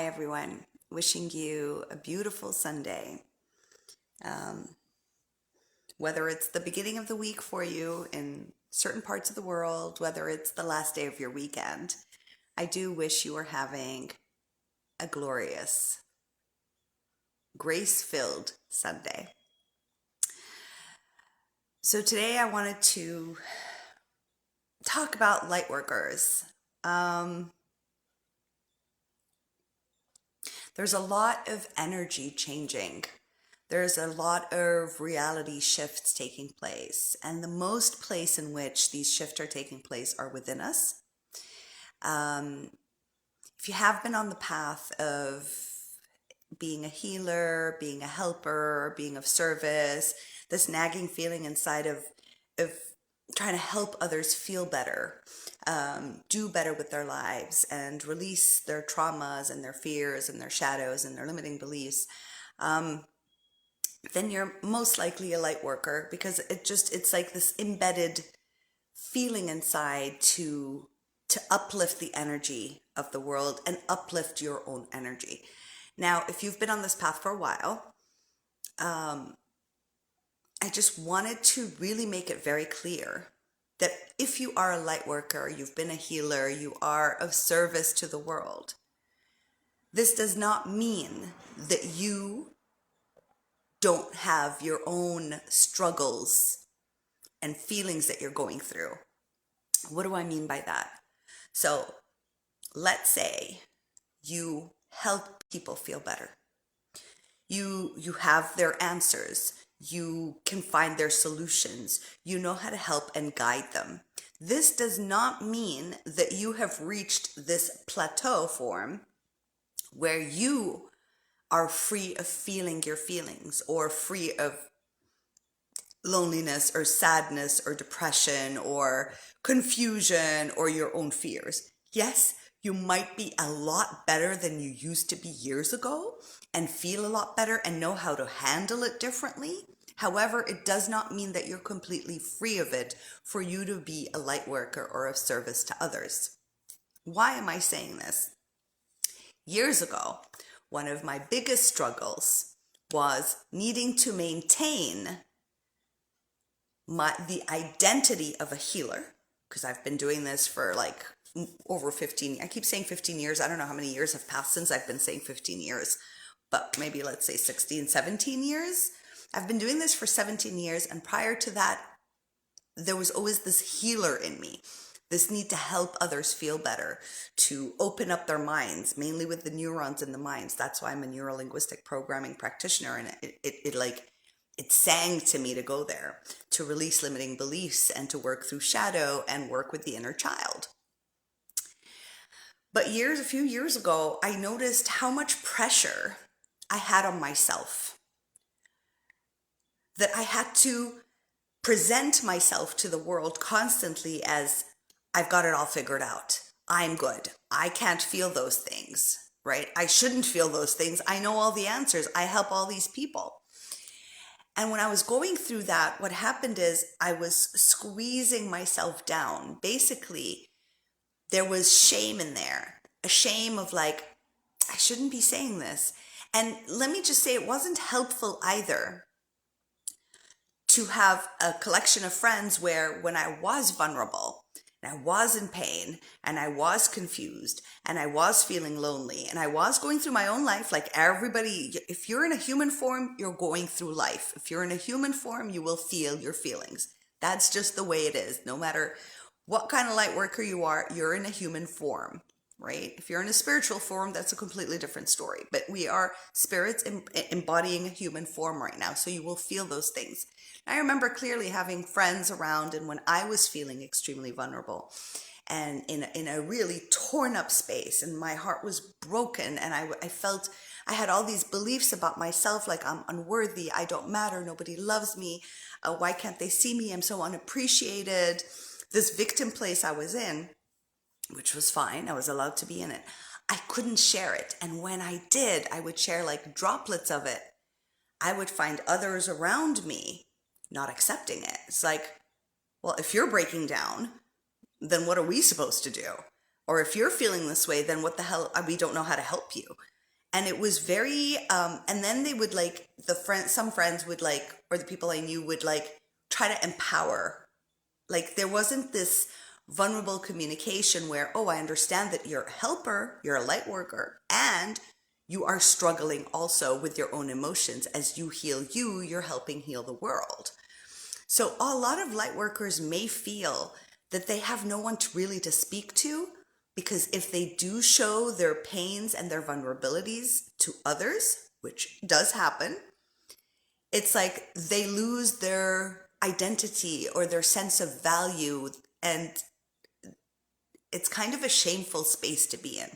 Hi, everyone. Wishing you a beautiful Sunday. Um, whether it's the beginning of the week for you in certain parts of the world, whether it's the last day of your weekend, I do wish you are having a glorious, grace filled Sunday. So, today I wanted to talk about Lightworkers. Um, there's a lot of energy changing. There's a lot of reality shifts taking place, and the most place in which these shifts are taking place are within us. Um, if you have been on the path of being a healer, being a helper, being of service, this nagging feeling inside of trying to help others feel better, do better with their lives, and release their traumas and their fears and their shadows and their limiting beliefs, then you're most likely a light worker, because it's like this embedded feeling inside to uplift the energy of the world and uplift your own energy. Now, if you've been on this path for a while, I just wanted to really make it very clear that if you are a light worker, you've been a healer, you are of service to the world, this does not mean that you don't have your own struggles and feelings that you're going through. What do I mean by that? So let's say you help people feel better. You have their answers. You can find their solutions. You know how to help and guide them. This does not mean that you have reached this plateau form where you are free of feeling your feelings, or free of loneliness or sadness or depression or confusion or your own fears. Yes, you might be a lot better than you used to be years ago and feel a lot better and know how to handle it differently. However, it does not mean that you're completely free of it for you to be a light worker or of service to others. Why am I saying this? Years ago, one of my biggest struggles was needing to maintain the identity of a healer, because I've been doing this for like over 15. I keep saying 15 years. I don't know how many years have passed since I've been saying 15 years, but maybe let's say 16, 17 years. I've been doing this for 17 years, and prior to that, there was always this healer in me, this need to help others feel better, to open up their minds, mainly with the neurons in the minds. That's why I'm a neuro-linguistic programming practitioner, and it sang to me to go there, to release limiting beliefs and to work through shadow and work with the inner child. But a few years ago, I noticed how much pressure I had on myself, that I had to present myself to the world constantly as I've got it all figured out. I'm good. I can't feel those things, right? I shouldn't feel those things. I know all the answers. I help all these people. And when I was going through that, what happened is I was squeezing myself down. Basically, there was shame in there, a shame of like, I shouldn't be saying this. And let me just say, it wasn't helpful either to have a collection of friends where when I was vulnerable and I was in pain and I was confused and I was feeling lonely and I was going through my own life, like everybody, if you're in a human form, you're going through life. If you're in a human form, you will feel your feelings. That's just the way it is. No matter what kind of light worker you are, you're in a human form, right? If you're in a spiritual form, that's a completely different story. But we are spirits embodying a human form right now, so you will feel those things. I remember clearly having friends around, and when I was feeling extremely vulnerable and in a really torn up space, and my heart was broken, and I felt I had all these beliefs about myself, like I'm unworthy, I don't matter, nobody loves me, why can't they see me, I'm so unappreciated. This victim place I was in, which was fine, I was allowed to be in it, I couldn't share it. And when I did, I would share like droplets of it. I would find others around me not accepting it. It's like, well, if you're breaking down, then what are we supposed to do? Or if you're feeling this way, then what the hell, we don't know how to help you. And it was very, and then they would like, some friends would like, or the people I knew would like try to empower. Like there wasn't this vulnerable communication where, oh, I understand that you're a helper, you're a light worker, and you are struggling also with your own emotions. As you heal you, you're helping heal the world. So a lot of light workers may feel that they have no one to really to speak to, because if they do show their pains and their vulnerabilities to others, which does happen, it's like they lose their identity or their sense of value, and it's kind of a shameful space to be in.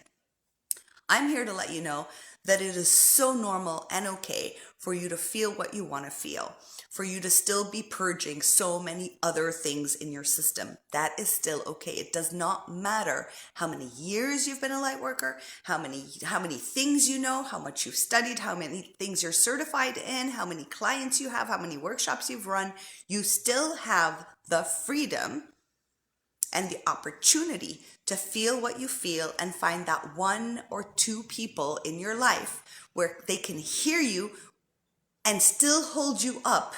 I'm here to let you know that it is so normal and okay for you to feel what you want to feel, for you to still be purging so many other things in your system. That is still okay. It does not matter how many years you've been a light worker, how many things you know, how much you've studied, how many things you're certified in, how many clients you have, how many workshops you've run. You still have the freedom and the opportunity to feel what you feel and find that one or two people in your life where they can hear you and still hold you up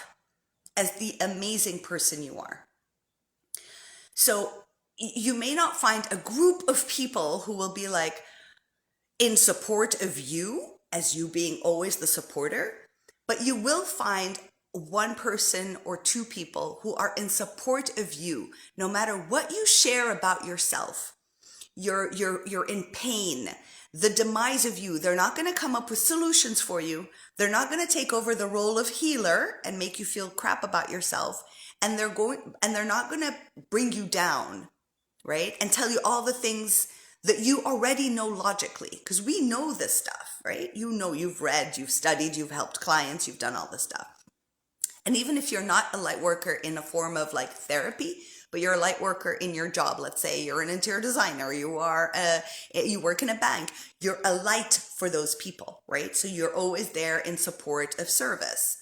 as the amazing person you are. So you may not find a group of people who will be like in support of you as you being always the supporter, but you will find one person or two people who are in support of you, no matter what you share about yourself. You're in pain, the demise of you. They're not going to come up with solutions for you. They're not going to take over the role of healer and make you feel crap about yourself. And they're not going to bring you down, right? And tell you all the things that you already know logically, because we know this stuff, right? You know, you've read, you've studied, you've helped clients, you've done all this stuff. And even if you're not a light worker in a form of like therapy, but you're a light worker in your job, let's say you're an interior designer, you work in a bank, you're a light for those people, right? So you're always there in support of service.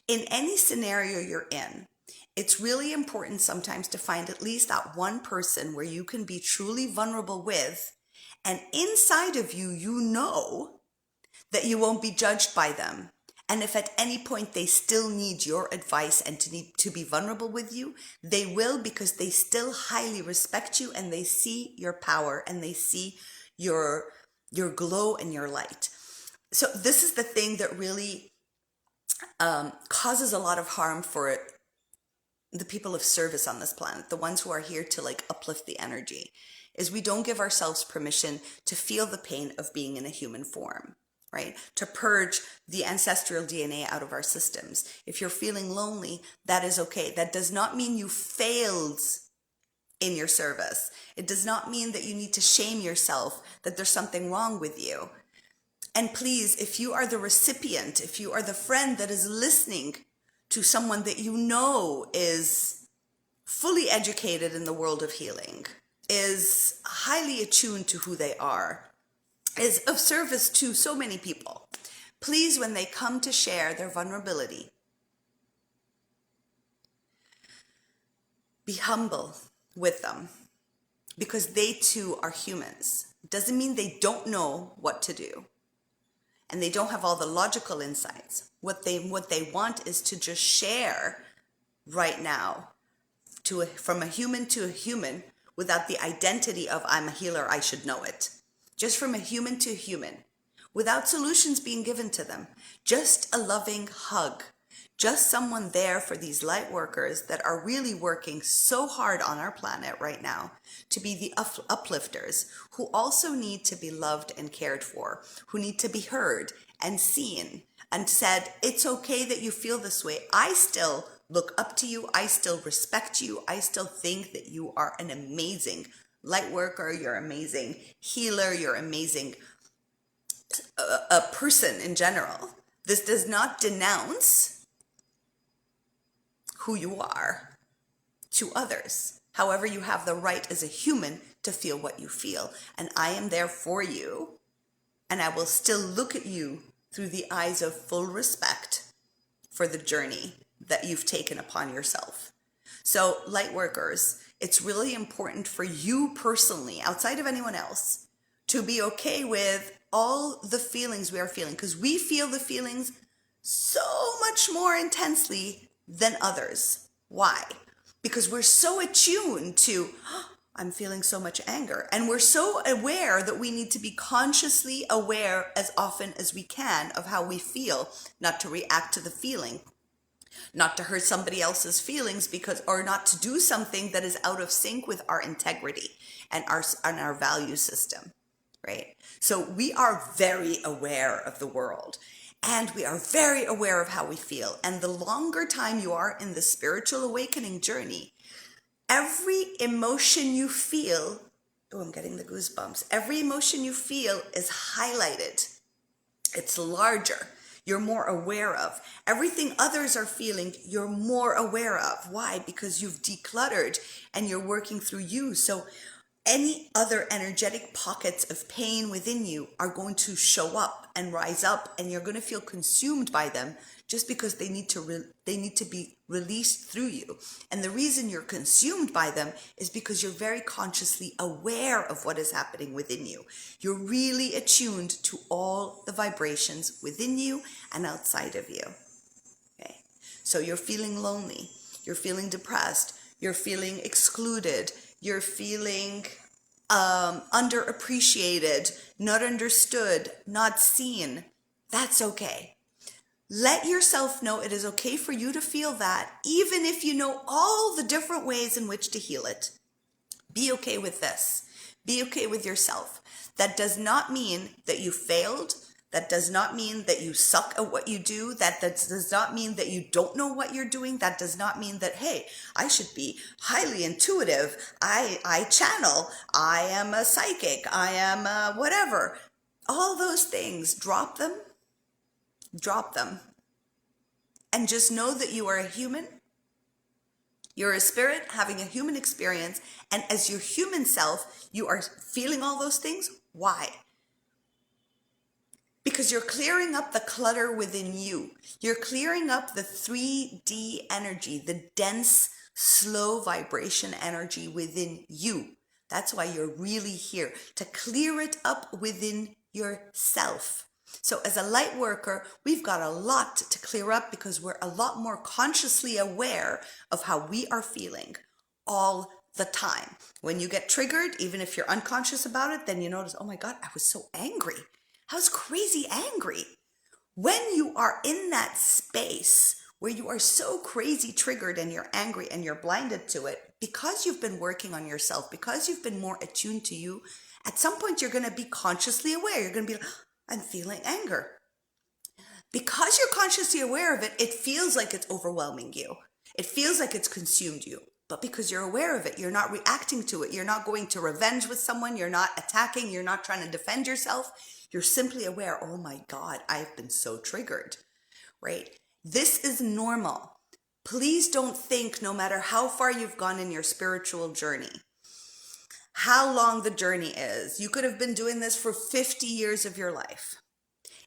In any scenario you're in, it's really important sometimes to find at least that one person where you can be truly vulnerable with, and inside of you, you know that you won't be judged by them. And if at any point they still need your advice and to be vulnerable with you, they will, because they still highly respect you and they see your power and they see your glow and your light. So this is the thing that really causes a lot of harm for the people of service on this planet, the ones who are here to like uplift the energy, is we don't give ourselves permission to feel the pain of being in a human form. Right? To purge the ancestral DNA out of our systems. If you're feeling lonely, that is okay. That does not mean you failed in your service. It does not mean that you need to shame yourself, that there's something wrong with you. And please, if you are the recipient, if you are the friend that is listening to someone that you know is fully educated in the world of healing, is highly attuned to who they are, is of service to so many people, please, when they come to share their vulnerability, be humble with them, because they too are humans. It doesn't mean they don't know what to do and they don't have all the logical insights. What they want is to just share right now from a human to a human, without the identity of I'm a healer, I should know it. Just from a human to human, without solutions being given to them. Just a loving hug. Just someone there for these light workers that are really working so hard on our planet right now to be the uplifters, who also need to be loved and cared for, who need to be heard and seen and said, it's okay that you feel this way. I still look up to you. I still respect you. I still think that you are an amazing light worker, you're amazing healer, you're amazing a person in general. This does not denounce who you are to others. However, you have the right as a human to feel what you feel. And I am there for you. And I will still look at you through the eyes of full respect for the journey that you've taken upon yourself. So, light workers, It's really important for you personally, outside of anyone else, to be okay with all the feelings we are feeling, because we feel the feelings so much more intensely than others. Why? Because we're so attuned to, "Oh, I'm feeling so much anger." And we're so aware that we need to be consciously aware as often as we can of how we feel, not to react to the feeling, not to hurt somebody else's feelings, because, or not to do something that is out of sync with our integrity and our value system, right? So we are very aware of the world, and we are very aware of how we feel. And the longer time you are in the spiritual awakening journey, every emotion you feel, oh, I'm getting the goosebumps. Every emotion you feel is highlighted. It's larger. You're more aware of. Everything others are feeling, you're more aware of. Why? Because you've decluttered and you're working through you. So any other energetic pockets of pain within you are going to show up and rise up, and you're going to feel consumed by them just because they need to be released through you. And the reason you're consumed by them is because you're very consciously aware of what is happening within you. You're really attuned to all the vibrations within you and outside of you. Okay? So you're feeling lonely, you're feeling depressed, you're feeling excluded, you're feeling underappreciated, not understood, not seen. That's okay. Let yourself know it is okay for you to feel that, even if you know all the different ways in which to heal it. Be okay with this. Be okay with yourself. That does not mean that you failed. That does not mean that you suck at what you do. That does not mean that you don't know what you're doing. That does not mean that, hey, I should be highly intuitive. I channel. I am a psychic. I am a whatever. All those things, drop them. Drop them. And just know that you are a human. You're a spirit having a human experience. And as your human self, you are feeling all those things. Why? Because you're clearing up the clutter within you. You're clearing up the 3D energy, the dense, slow vibration energy within you. That's why you're really here, to clear it up within yourself. So as a light worker, we've got a lot to clear up, because we're a lot more consciously aware of how we are feeling all the time. When you get triggered, even if you're unconscious about it, then you notice, oh my God, I was so angry. I was crazy angry. When you are in that space where you are so crazy triggered and you're angry and you're blinded to it, because you've been working on yourself, because you've been more attuned to you, at some point you're going to be consciously aware. You're going to be like, I'm feeling anger. Because you're consciously aware of it, it feels like it's overwhelming you. It feels like it's consumed you. But because you're aware of it, you're not reacting to it. You're not going to revenge with someone. You're not attacking. You're not trying to defend yourself. You're simply aware, oh my God, I've been so triggered, right? This is normal. Please don't think, no matter how far you've gone in your spiritual journey, how long the journey is. You could have been doing this for 50 years of your life.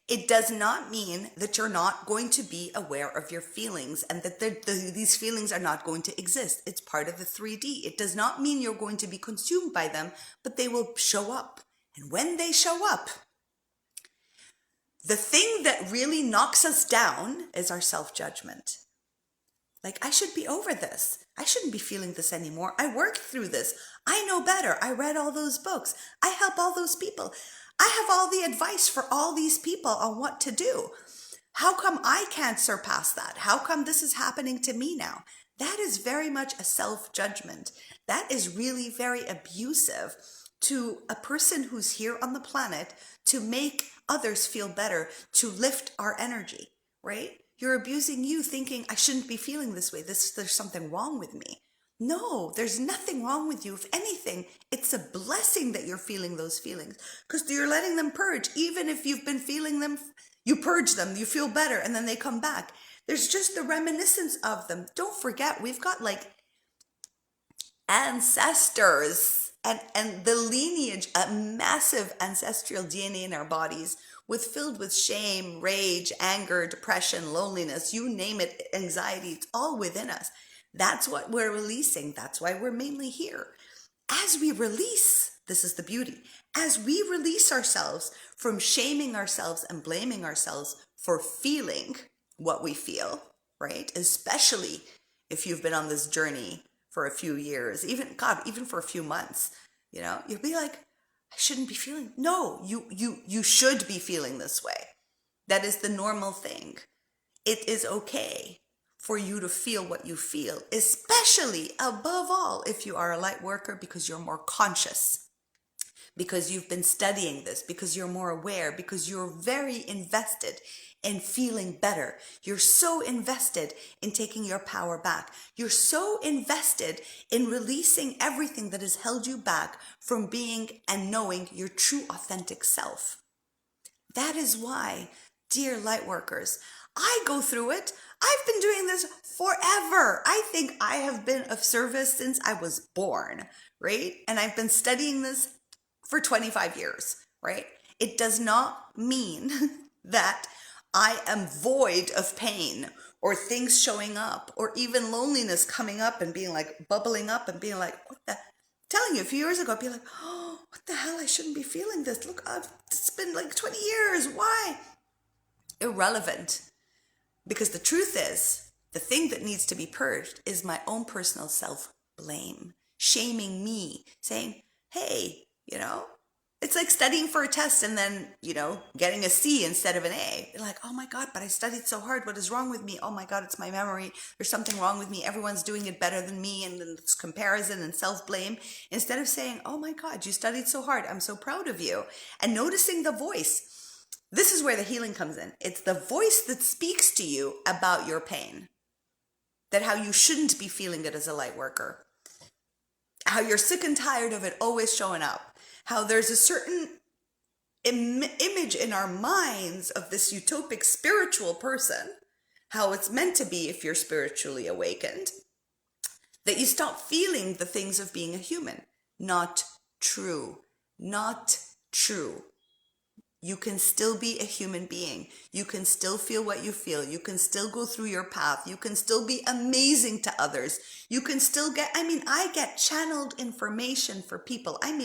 It does not mean that you're not going to be aware of your feelings and that these feelings are not going to exist. It's part of the 3D. It does not mean you're going to be consumed by them, but they will show up. And when they show up, the thing that really knocks us down is our self-judgment. Like, I should be over this. I shouldn't be feeling this anymore. I worked through this. I know better. I read all those books. I help all those people. I have all the advice for all these people on what to do. How come I can't surpass that? How come this is happening to me now? That is very much a self-judgment. That is really very abusive to a person who's here on the planet to make others feel better, to lift our energy, right? You're abusing you, thinking, I shouldn't be feeling this way. There's something wrong with me. No, there's nothing wrong with you. If anything, it's a blessing that you're feeling those feelings, because you're letting them purge. Even if you've been feeling them, you purge them, you feel better, and then they come back. There's just the reminiscence of them. Don't forget, we've got like ancestors and the lineage, a massive ancestral DNA in our bodies filled with shame, rage, anger, depression, loneliness, you name it, anxiety, it's all within us. That's what we're releasing. That's why we're mainly here. As we release, this is the beauty, as we release ourselves from shaming ourselves and blaming ourselves for feeling what we feel, right? Especially if you've been on this journey for a few years, even for a few months, you'll be like, I shouldn't be feeling. No, you should be feeling this way. That is the normal thing. It is okay for you to feel what you feel, especially above all if you are a light worker, because you're more conscious, because you've been studying this, because you're more aware, because you're very invested in feeling better. You're so invested in taking your power back. You're so invested in releasing everything that has held you back from being and knowing your true authentic self. That is why, dear light workers, I go through it. I've been doing this forever. I think I have been of service since I was born, right? And I've been studying this for 25 years, right? It does not mean that I am void of pain or things showing up or even loneliness coming up and being like bubbling up and being like, what the? I'm telling you, a few years ago, I'd be like, oh, what the hell? I shouldn't be feeling this. Look, it's been like 20 years. Why? Irrelevant. Because the truth is, the thing that needs to be purged is my own personal self-blame, shaming me, saying, hey, it's like studying for a test and then, getting a C instead of an A. You're like, oh my God, but I studied so hard. What is wrong with me? Oh my God, it's my memory. There's something wrong with me. Everyone's doing it better than me. And then it's comparison and self-blame. Instead of saying, oh my God, you studied so hard. I'm so proud of you. And noticing the voice. This is where the healing comes in. It's the voice that speaks to you about your pain. That how you shouldn't be feeling it as a light worker. How you're sick and tired of it always showing up. How there's a certain image in our minds of this utopic spiritual person. How it's meant to be if you're spiritually awakened. That you stop feeling the things of being a human. Not true. Not true. You can still be a human being. You can still feel what you feel. You can still go through your path. You can still be amazing to others. You can still I get channeled information for people. I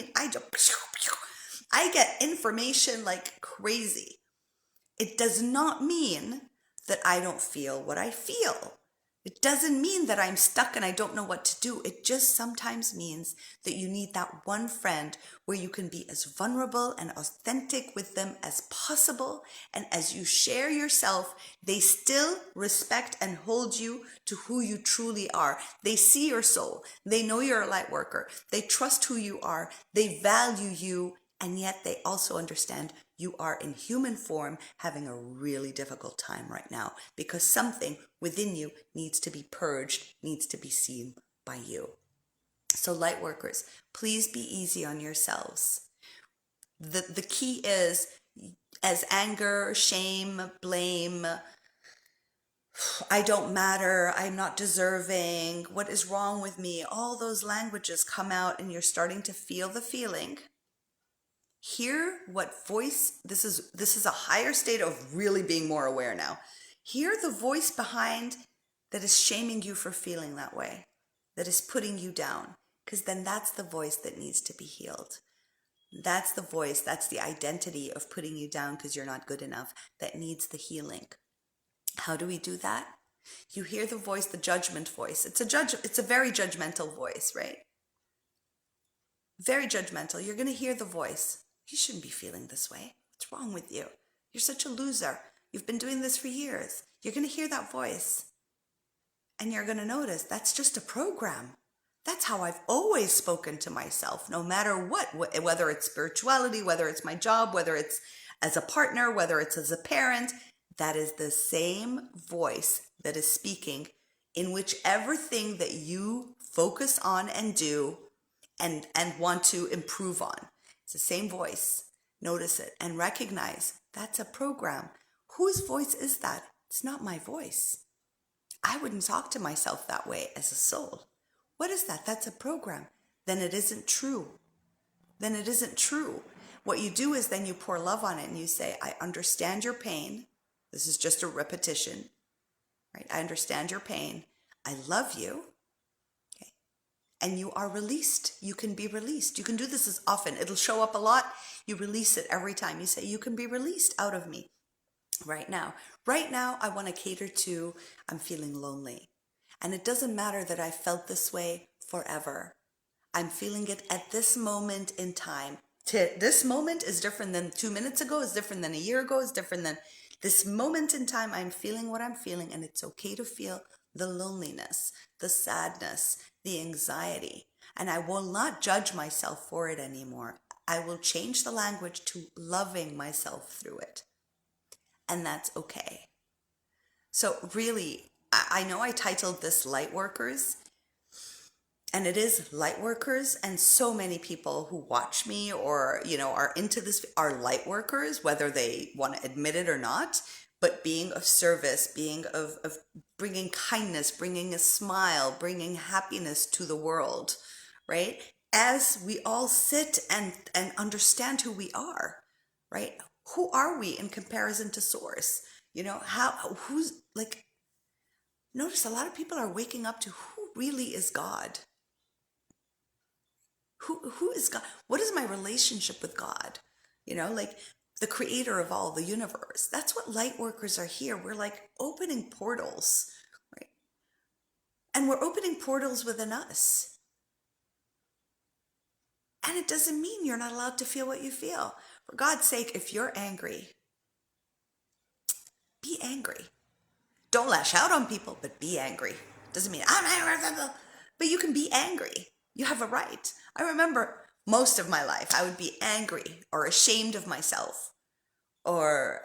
get information like crazy. It does not mean that I don't feel what I feel. It doesn't mean that I'm stuck and I don't know what to do. It just sometimes means that you need that one friend where you can be as vulnerable and authentic with them as possible. And as you share yourself, they still respect and hold you to who you truly are. They see your soul. They know you're a light worker. They trust who you are. They value you. And yet they also understand you are in human form having a really difficult time right now because something within you needs to be purged, needs to be seen by you. So light workers, please be easy on yourselves. The key is, as anger, shame, blame, I don't matter, I'm not deserving, what is wrong with me, all those languages come out and you're starting to feel the feeling. Hear what voice, this is a higher state of really being more aware now. Hear the voice behind that is shaming you for feeling that way, that is putting you down, because then that's the voice that needs to be healed. That's the voice, that's the identity of putting you down because you're not good enough that needs the healing. How do we do that? You hear the voice, the judgment voice. It's a very judgmental voice, right? Very judgmental. You're going to hear the voice. You shouldn't be feeling this way. What's wrong with you? You're such a loser. You've been doing this for years. You're going to hear that voice. And you're going to notice that's just a program. That's how I've always spoken to myself, no matter what, whether it's spirituality, whether it's my job, whether it's as a partner, whether it's as a parent. That is the same voice that is speaking in whichever thing that you focus on and do and want to improve on. It's the same voice. Notice it and recognize that's a program. Whose voice is that? It's not my voice. I wouldn't talk to myself that way as a soul. What is that? That's a program. Then it isn't true. Then it isn't true. What you do is then you pour love on it and you say, I understand your pain. This is just a repetition, right? I understand your pain. I love you. and you are released. You can be released. You can do this as often. It'll show up a lot. You release it every time. You say, you can be released out of me right now. Right now, I want to cater to, I'm feeling lonely. And it doesn't matter that I felt this way forever. I'm feeling it at this moment in time. This moment is different than 2 minutes ago, is different than a year ago, is different than this moment in time. I'm feeling what I'm feeling, and it's okay to feel the loneliness, the sadness, the anxiety. And I will not judge myself for it anymore. I will change the language to loving myself through it. And that's okay. So really, I know I titled this Lightworkers, and it is Lightworkers, and so many people who watch me or, are into this are Lightworkers, whether they want to admit it or not. But being of service, being of bringing kindness, bringing a smile, bringing happiness to the world, right? As we all sit and understand who we are, right? Who are we in comparison to Source? Who's like, notice a lot of people are waking up to who really is God. Who is God? What is my relationship with God? Like the creator of all the universe. That's what Lightworkers are here. We're like opening portals, right? And we're opening portals within us. And it doesn't mean you're not allowed to feel what you feel. For God's sake, if you're angry, be angry. Don't lash out on people, but be angry. Doesn't mean I'm angry, but you can be angry. You have a right. I remember most of my life, I would be angry or ashamed of myself or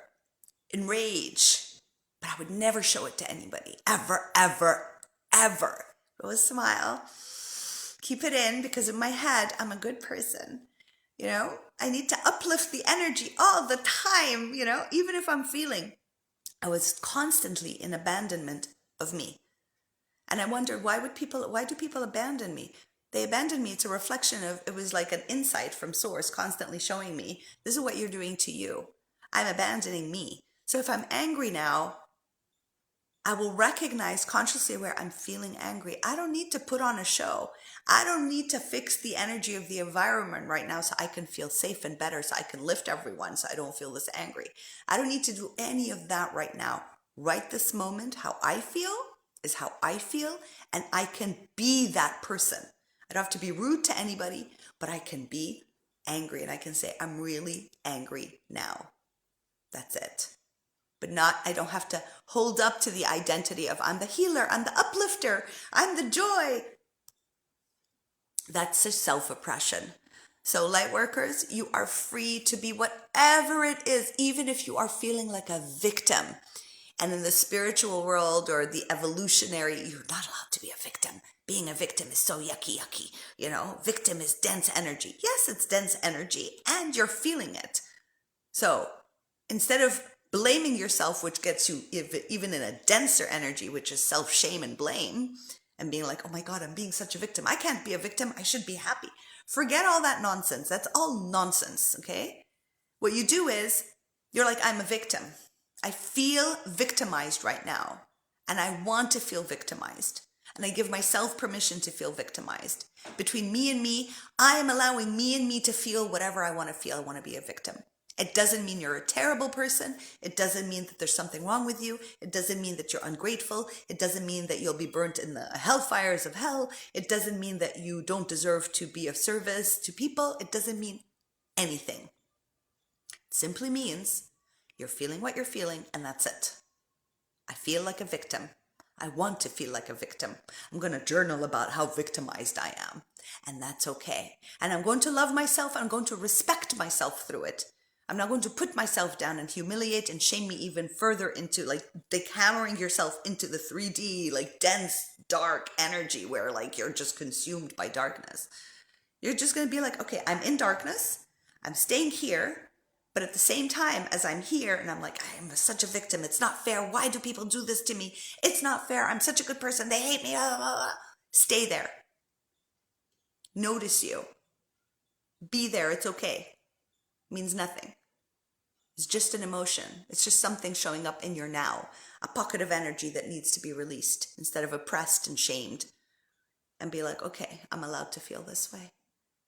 enraged, but I would never show it to anybody. Ever, ever, ever. Always smile. Keep it in, because in my head, I'm a good person. I need to uplift the energy all the time, even if I'm feeling. I was constantly in abandonment of me. And I wondered, why do people abandon me? They abandoned me. It's a reflection of, it was like an insight from Source constantly showing me, this is what you're doing to you. I'm abandoning me. So if I'm angry now, I will recognize consciously where I'm feeling angry. I don't need to put on a show. I don't need to fix the energy of the environment right now so I can feel safe and better, so I can lift everyone so I don't feel this angry. I don't need to do any of that right now. Right this moment, how I feel is how I feel, and I can be that person. I don't have to be rude to anybody, but I can be angry, and I can say, I'm really angry now. That's it. But I don't have to hold up to the identity of I'm the healer, I'm the uplifter, I'm the joy. That's a self-oppression. So Lightworkers, you are free to be whatever it is, even if you are feeling like a victim. And in the spiritual world or the evolutionary, you're not allowed to be a victim. Being a victim is so yucky. Victim is dense energy. Yes, it's dense energy, and you're feeling it. So instead of blaming yourself, which gets you even in a denser energy, which is self-shame and blame, and being like, oh my God, I'm being such a victim. I can't be a victim. I should be happy. Forget all that nonsense. That's all nonsense, okay? What you do is, you're like, I'm a victim. I feel victimized right now, and I want to feel victimized. And I give myself permission to feel victimized. Between me and me, I am allowing me and me to feel whatever I want to feel. I want to be a victim. It doesn't mean you're a terrible person. It doesn't mean that there's something wrong with you. It doesn't mean that you're ungrateful. It doesn't mean that you'll be burnt in the hellfires of hell. It doesn't mean that you don't deserve to be of service to people. It doesn't mean anything. It simply means you're feeling what you're feeling, and that's it. I feel like a victim. I want to feel like a victim. I'm going to journal about how victimized I am, and that's okay. And I'm going to love myself. I'm going to respect myself through it. I'm not going to put myself down and humiliate and shame me even further into like hammering yourself into the 3D, like dense, dark energy where like you're just consumed by darkness. You're just going to be like, okay, I'm in darkness. I'm staying here. But at the same time, as I'm here and I'm like, I am such a victim. It's not fair. Why do people do this to me? It's not fair. I'm such a good person. They hate me. Blah, blah, blah. Stay there. Notice you. Be there. It's okay. It means nothing. It's just an emotion. It's just something showing up in your now. A pocket of energy that needs to be released instead of oppressed and shamed and be like, okay, I'm allowed to feel this way.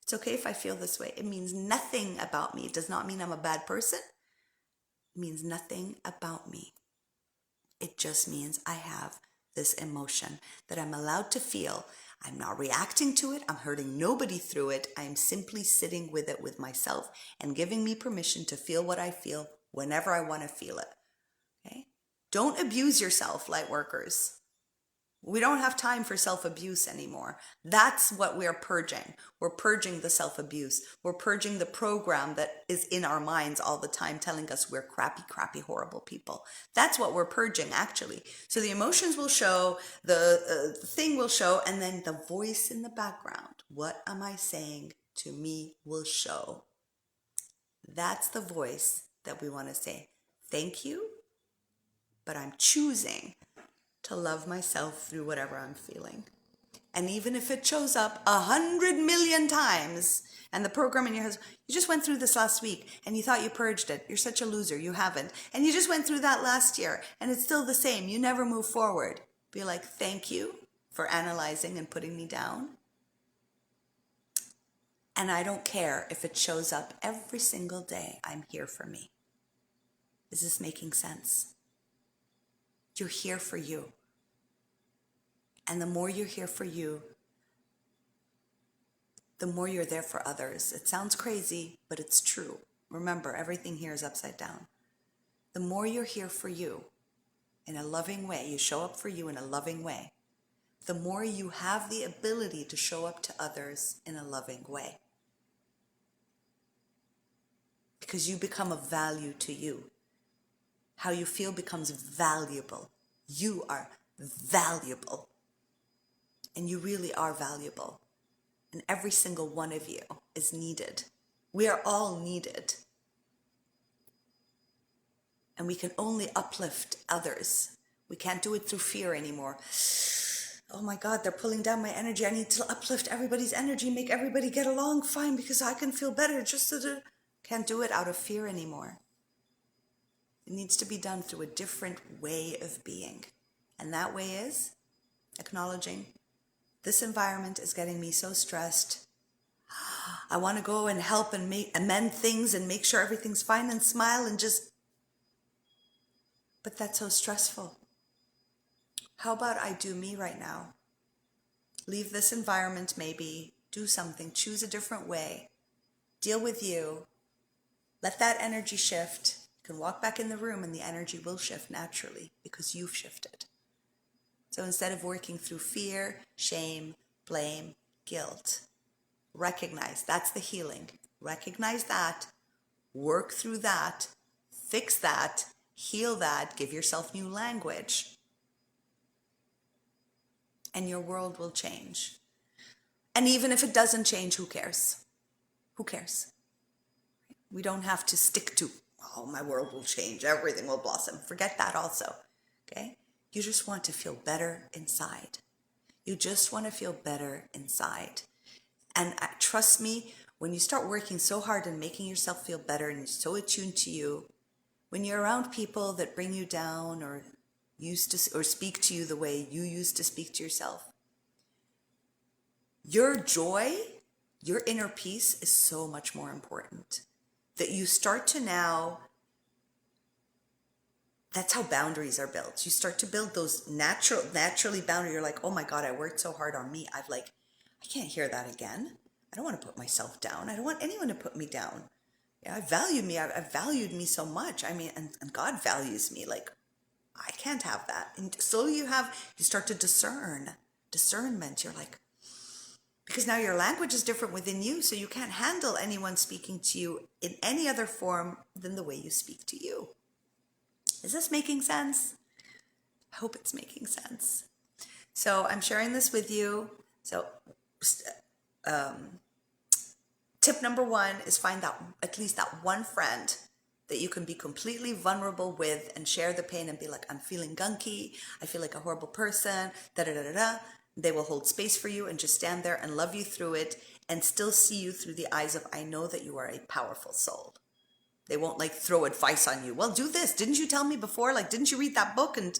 It's okay if I feel this way. It means nothing about me. It does not mean I'm a bad person. It means nothing about me. It just means I have this emotion that I'm allowed to feel. I'm not reacting to it. I'm hurting nobody through it. I'm simply sitting with it with myself and giving me permission to feel what I feel whenever I want to feel it. Okay? Don't abuse yourself, light workers. We don't have time for self-abuse anymore. That's what we're purging. We're purging the self-abuse. We're purging the program that is in our minds all the time telling us we're crappy, crappy, horrible people. That's what we're purging, actually. So the emotions will show, the thing will show, and then the voice in the background, what am I saying to me, will show. That's the voice that we want to say. Thank you, but I'm choosing to love myself through whatever I'm feeling. And even if it shows up 100 million times, and the program in your head, you just went through this last week and you thought you purged it. You're such a loser. You haven't. And you just went through that last year and it's still the same. You never move forward. Be like, thank you for analyzing and putting me down. And I don't care if it shows up every single day. I'm here for me. Is this making sense? You're here for you. And the more you're here for you, the more you're there for others. It sounds crazy, but it's true. Remember, everything here is upside down. The more you're here for you in a loving way, you show up for you in a loving way, the more you have the ability to show up to others in a loving way. Because you become of value to you. How you feel becomes valuable. You are valuable. And you really are valuable. And every single one of you is needed. We are all needed. And we can only uplift others. We can't do it through fear anymore. Oh my God, they're pulling down my energy. I need to uplift everybody's energy, make everybody get along fine because I can feel better. Can't do it out of fear anymore. It needs to be done through a different way of being. And that way is acknowledging, this environment is getting me so stressed. I want to go and help and amend things and make sure everything's fine and smile and just, but that's so stressful. How about I do me right now? Leave this environment maybe, do something, choose a different way, deal with you, let that energy shift. You can walk back in the room and the energy will shift naturally because you've shifted. So instead of working through fear, shame, blame, guilt, recognize that's the healing. Recognize that, work through that, fix that, heal that, give yourself new language, and your world will change. And even if it doesn't change, who cares? Who cares? We don't have to stick to, oh, my world will change, everything will blossom. Forget that also, okay? You just want to feel better inside. You just want to feel better inside. And trust me, when you start working so hard and making yourself feel better and so attuned to you, when you're around people that bring you down or speak to you the way you used to speak to yourself, your joy, your inner peace is so much more important. That you start to now, that's how boundaries are built. You start to build those naturally boundaries. You're like, oh my God, I worked so hard on me. I can't hear that again. I don't want to put myself down. I don't want anyone to put me down. Yeah, I value me. I've valued me so much. I mean, and God values me. Like, I can't have that. And so you start to discernment. You're like, because now your language is different within you, so you can't handle anyone speaking to you in any other form than the way you speak to you. Is this making sense? I hope it's making sense. So I'm sharing this with you. So tip number 1 is find at least that one friend that you can be completely vulnerable with and share the pain and be like, I'm feeling gunky. I feel like a horrible person, da-da-da-da-da. They will hold space for you and just stand there and love you through it and still see you through the eyes of, I know that you are a powerful soul. They won't like throw advice on you. Well, do this. Didn't you tell me before? Like, didn't you read that book? And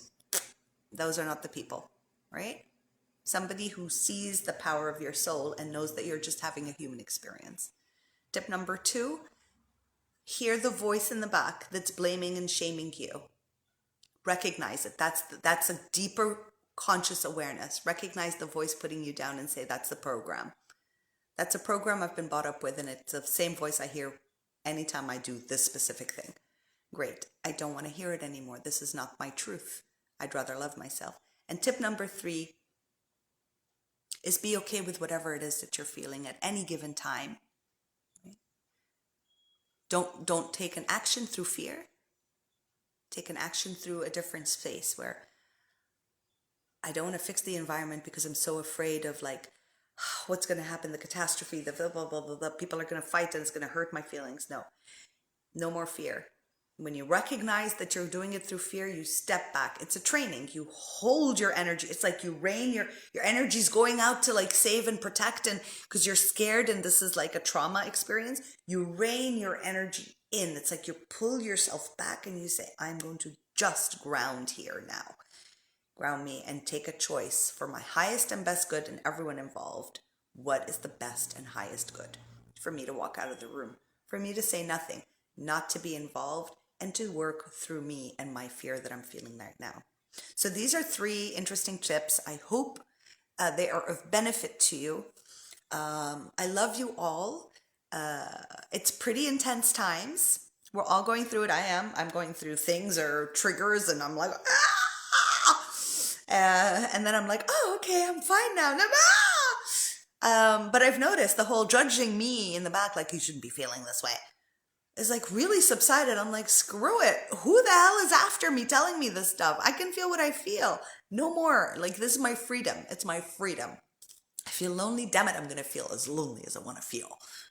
those are not the people, right? Somebody who sees the power of your soul and knows that you're just having a human experience. Tip number 2, hear the voice in the back that's blaming and shaming you. Recognize it. That's a deeper conscious awareness. Recognize the voice putting you down and say, that's the program. That's a program I've been brought up with, and it's the same voice I hear anytime I do this specific thing. Great. I don't want to hear it anymore. This is not my truth. I'd rather love myself. And tip number 3 is be okay with whatever it is that you're feeling at any given time. Don't take an action through fear. Take an action through a different space where I don't want to fix the environment because I'm so afraid of like what's going to happen, the catastrophe, the blah, blah, blah, blah, blah. People are going to fight and it's going to hurt my feelings. No more fear. When you recognize that you're doing it through fear, you step back. It's a training. You hold your energy. It's like you rein your energy's going out to like save and protect, and because you're scared and this is like a trauma experience, you rein your energy in. It's like you pull yourself back and you say, I'm going to just ground here now. Ground me and take a choice for my highest and best good and everyone involved. What is the best and highest good? For me to walk out of the room, for me to say nothing, not to be involved, and to work through me and my fear that I'm feeling right now. So these are 3 interesting tips. I hope they are of benefit to you. I love you all. It's pretty intense times. We're all going through it. I'm going through things or triggers, and I'm like, and then I'm like, oh, okay, I'm fine now. But I've noticed the whole judging me in the back, like you shouldn't be feeling this way, is like really subsided. I'm like, screw it. Who the hell is after me telling me this stuff? I can feel what I feel. No more. Like, this is my freedom. It's my freedom. I feel lonely. Damn it. I'm going to feel as lonely as I want to feel,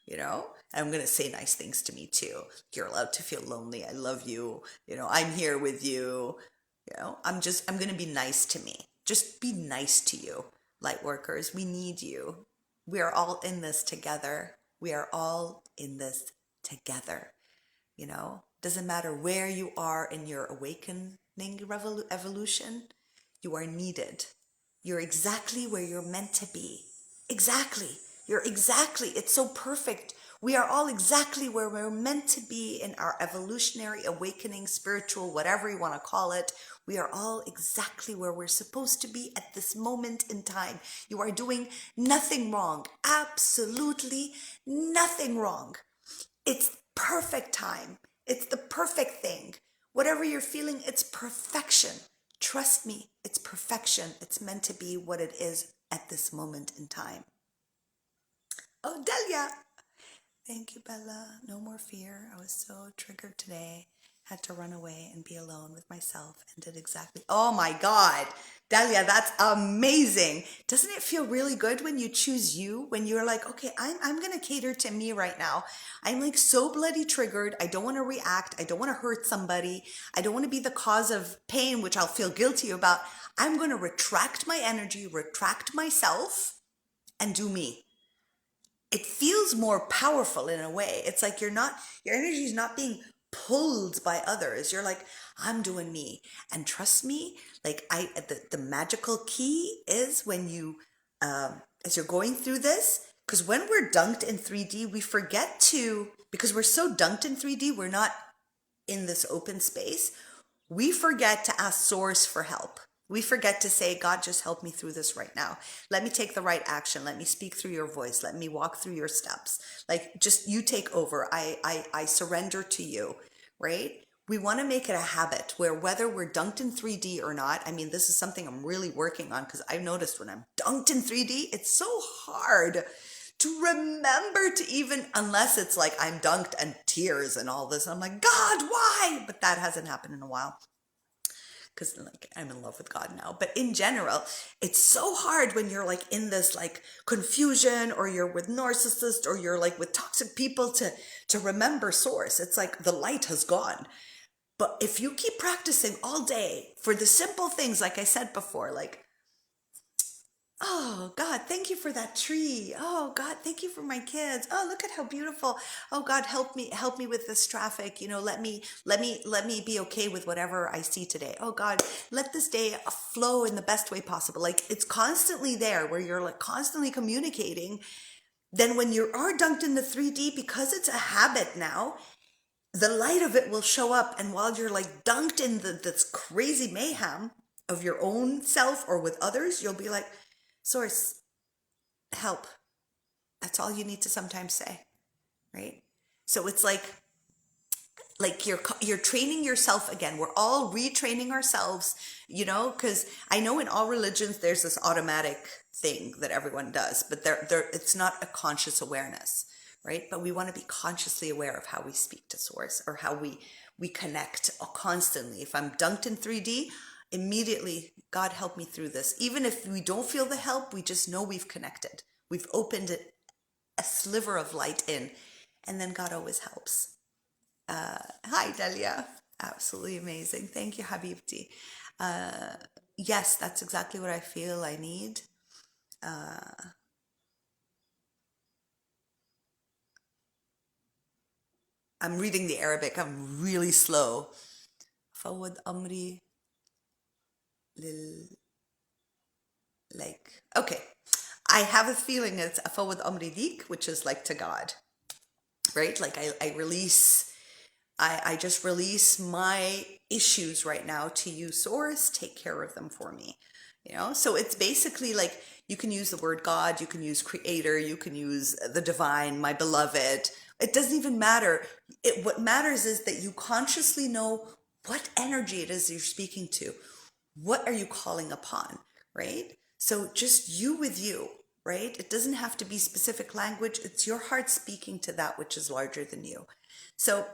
And I'm going to say nice things to me too. You're allowed to feel lonely. I love you. I'm here with you. I'm going to be nice to me. Just be nice to you. Lightworkers, we need you. We are all in this together. We are all in this together. Doesn't matter where you are in your awakening evolution, you are needed. You're exactly where you're meant to be. Exactly. It's so perfect. We are all exactly where we're meant to be in our evolutionary awakening, spiritual, whatever you want to call it. We are all exactly where we're supposed to be at this moment in time. You are doing nothing wrong. Absolutely nothing wrong. It's perfect time. It's the perfect thing. Whatever you're feeling, it's perfection. Trust me, it's perfection. It's meant to be what it is at this moment in time. Oh, Delia. Thank you, Bella. No more fear. I was so triggered today. Had to run away and be alone with myself and did exactly. Oh my God. Delia, that's amazing. Doesn't it feel really good when you choose you? When you're like, okay, I'm going to cater to me right now. I'm like so bloody triggered. I don't want to react. I don't want to hurt somebody. I don't want to be the cause of pain, which I'll feel guilty about. I'm going to retract my energy, retract myself, and do me. It feels more powerful in a way. It's like your energy is not being pulled by others. You're like, I'm doing me. And trust me, like the magical key is when you, as you're going through this, because when we're dunked in 3D, we forget to, because we're so dunked in 3D, we're not in this open space. We forget to ask Source for help. We forget to say, God, just help me through this right now. Let me take the right action. Let me speak through your voice. Let me walk through your steps. Like, just you take over. I surrender to you, right? We want to make it a habit where whether we're dunked in 3D or not, I mean, this is something I'm really working on because I've noticed when I'm dunked in 3D, it's so hard to remember to even, unless it's like I'm dunked and tears and all this. I'm like, God, why? But that hasn't happened in a while. Because like I'm in love with God now. But in general, it's so hard when you're like in this like confusion, or you're with narcissists, or you're like with toxic people to remember Source. It's like the light has gone. But if you keep practicing all day for the simple things, like I said before, like Oh God, thank you for that tree. Oh God, thank you for my kids. Oh, look at how beautiful. Oh God, help me with this traffic. You know, let me be okay with whatever I see today. Oh God, let this day flow in the best way possible. Like it's constantly there where you're like constantly communicating. Then when you are dunked in the 3D, because it's a habit now, the light of it will show up. And while you're like dunked in this crazy mayhem of your own self or with others, you'll be like, Source, help. That's all you need to sometimes say, right? So it's like you're training yourself again. We're all retraining ourselves, you know, because I know in all religions there's this automatic thing that everyone does, but there it's not a conscious awareness, right? But we want to be consciously aware of how we speak to source or how we connect constantly. If I'm dunked in 3D, immediately, God help me through this. Even if we don't feel the help, we just know we've connected. We've opened a sliver of light in, and then God always helps. Hi, Delia. Absolutely amazing. Thank you, Habibti. Yes, that's exactly what I feel I need. I'm reading the Arabic. I'm really slow. فوض أمري لل like okay. I have a feeling it's أفوض أمري ليك, which is like to God, right? Like I release I just release my issues right now to you, source. Take care of them for me. You know, so it's basically like you can use the word God, you can use creator, you can use the divine, my beloved. It doesn't even matter. What matters is that you consciously know what energy it is you're speaking to. What are you calling upon, right? So just you with you, right? It doesn't have to be specific language. It's your heart speaking to that which is larger than you. So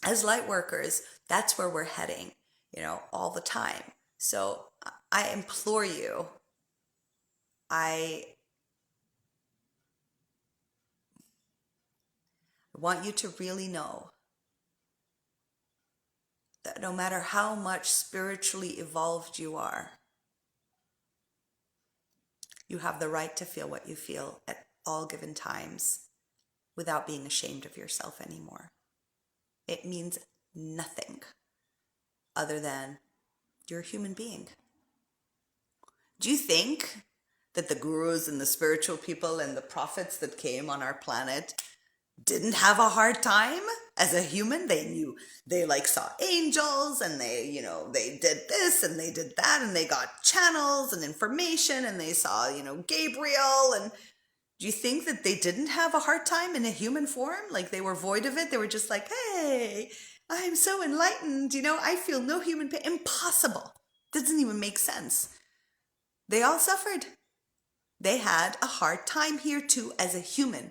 as light workers, that's where we're heading, you know, all the time. So I implore you, I want you to really know that no matter how much spiritually evolved you are, you have the right to feel what you feel at all given times without being ashamed of yourself anymore. It means nothing other than you're a human being. Do you think that the gurus and the spiritual people and the prophets that came on our planet didn't have a hard time as a human? They knew, they like saw angels and they, you know, they did this and they did that and they got channels and information and they saw, you know, Gabriel. And do you think that they didn't have a hard time in a human form? Like they were void of it. They were just like, hey, I'm so enlightened. You know, I feel no human pain. Impossible. Doesn't even make sense. They all suffered. They had a hard time here too as a human.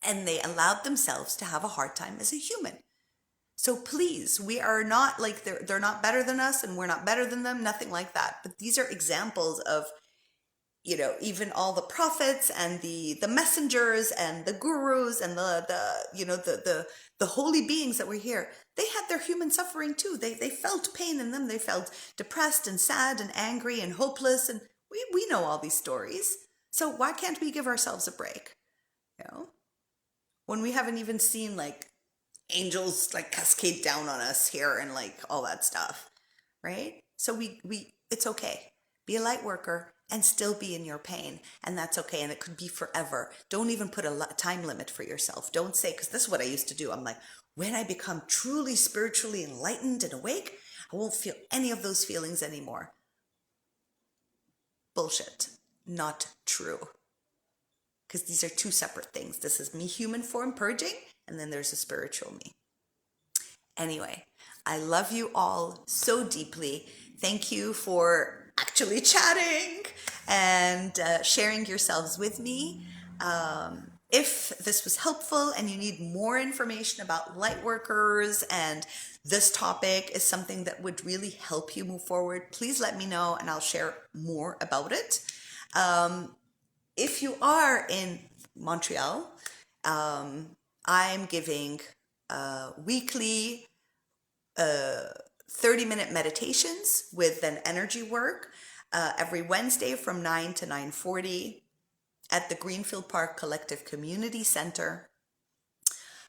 And they allowed themselves to have a hard time as a human. So please, we are not like they're not better than us and we're not better than them, nothing like that. But these are examples of, you know, even all the prophets and the messengers and the gurus and the you know the holy beings that were here. They had their human suffering too. They felt pain in them. They felt depressed and sad and angry and hopeless, and we know all these stories. So why can't we give ourselves a break? You know, when we haven't even seen like angels like cascade down on us here and like all that stuff, right? So we it's okay. Be a light worker and still be in your pain, and that's okay. And it could be forever. Don't even put a time limit for yourself. Don't say, because this is what I used to do. I'm like, when I become truly spiritually enlightened and awake, I won't feel any of those feelings anymore. Bullshit. Not true. Because these are two separate things. This is me, human form purging, and then there's a spiritual me. Anyway, I love you all so deeply. Thank you for actually chatting and sharing yourselves with me. If this was helpful and you need more information about light workers and this topic is something that would really help you move forward, please let me know and I'll share more about it. If you are in Montreal, I'm giving weekly 30-minute meditations with an energy work. every Wednesday from 9 to 9:40 at the Greenfield Park Collective Community Center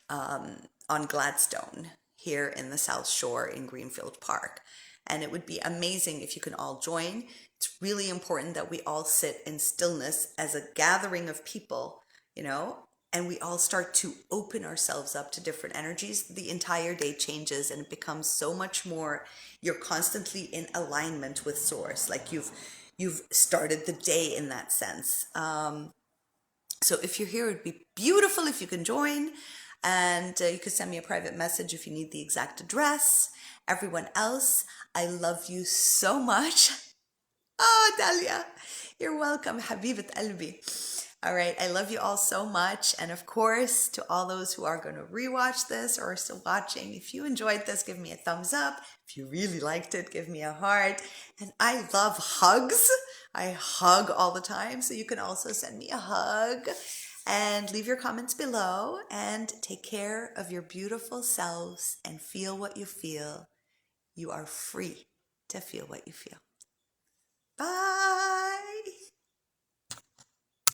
on Gladstone here in the South Shore in Greenfield Park. And it would be amazing if you can all join. It's really important that we all sit in stillness as a gathering of people, and we all start to open ourselves up to different energies. The entire day changes and it becomes so much more, you're constantly in alignment with source, like you've started the day in that sense. So if you're here, it'd be beautiful if you can join, and you could send me a private message if you need the exact address. Everyone else, I love you so much. Oh, Dalia, you're welcome, Habibat Albi. All right, I love you all so much. And of course, to all those who are going to rewatch this or are still watching, if you enjoyed this, give me a thumbs up. If you really liked it, give me a heart. And I love hugs. I hug all the time, so you can also send me a hug. And leave your comments below and take care of your beautiful selves and feel what you feel. You are free to feel what you feel. Bye.